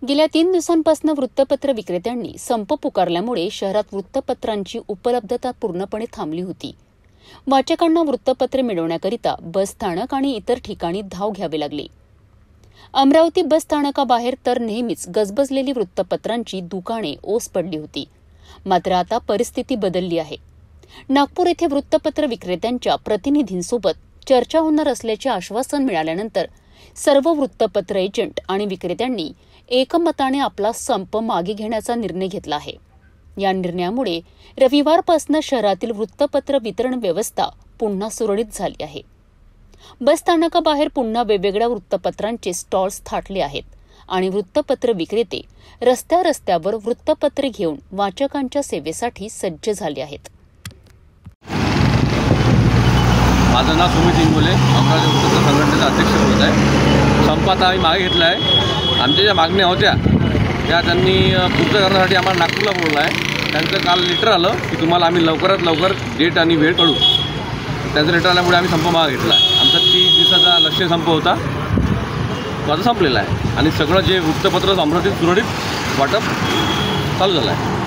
गेल्या 3 दिवसांपासून वृत्तपत्र विक्रेत्यांनी संप पुकारल्यामुळे शहरात वृत्तपत्रांची उपलब्धता पूर्णपणे थांबली होती। वाचकांना वृत्तपत्रे मिळवण्याकरिता बस स्थानक आणि इतर ठिकाणी धाव घ्यावी लागली। अमरावती बस स्थानकाबाहेर तर नेहमीच गजबजलेली वृत्तपत्रांची दुकाने ओस पडली होती। मात्र आता परिस्थिती बदलली आहे। नागपूर येथे वृत्तपत्र विक्रेत्यांच्या प्रतिनिधींसोबत चर्चा होणार असल्याचे आश्वासन मिळाल्यानंतर सर्व वृत्तपत्र एजंट आणि विक्रेत्यांनी एकमताने आपला संप मागे घेण्याचा निर्णय घेतला आहे। या निर्णयामुळे रविवारपासून शहरातील वृत्तपत्र वितरण व्यवस्था पुन्हा सुरळीत झाली आहे। बस स्थानकाबाहेर पुन्हा वेगवेगळ्या वृत्तपत्रांचे स्टॉल्स थाटले आहेत आणि वृत्तपत्र विक्रेते रस्त्यावर वृत्तपत्रे घेऊन वाचकांच्या सेवेसाठी सज्ज झाले आहेत। माझं नाव सुमित इंगोले, अमरावती वृत्तपत्र संघटनेचा अध्यक्ष बोलत आहे। संप आता आम्ही मागे घेतला आहे। आमच्या ज्या मागण्या होत्या त्या त्यांनी पूर्ण करण्यासाठी आम्हाला नागपूरला बोललं आहे। त्यांचं काल लेटर आलं की तुम्हाला आम्ही लवकरात लवकर डेट आणि वेळ कळू। त्यांचं लेटर आल्यामुळे आम्ही संप मागे घेतला आहे। आमचा 30 दिवसाचा लक्ष्य संप होता, तो आता संपलेला आहे आणि सगळं जे वृत्तपत्र अमरावतीत सुरळीत वाटप चालू झालं आहे।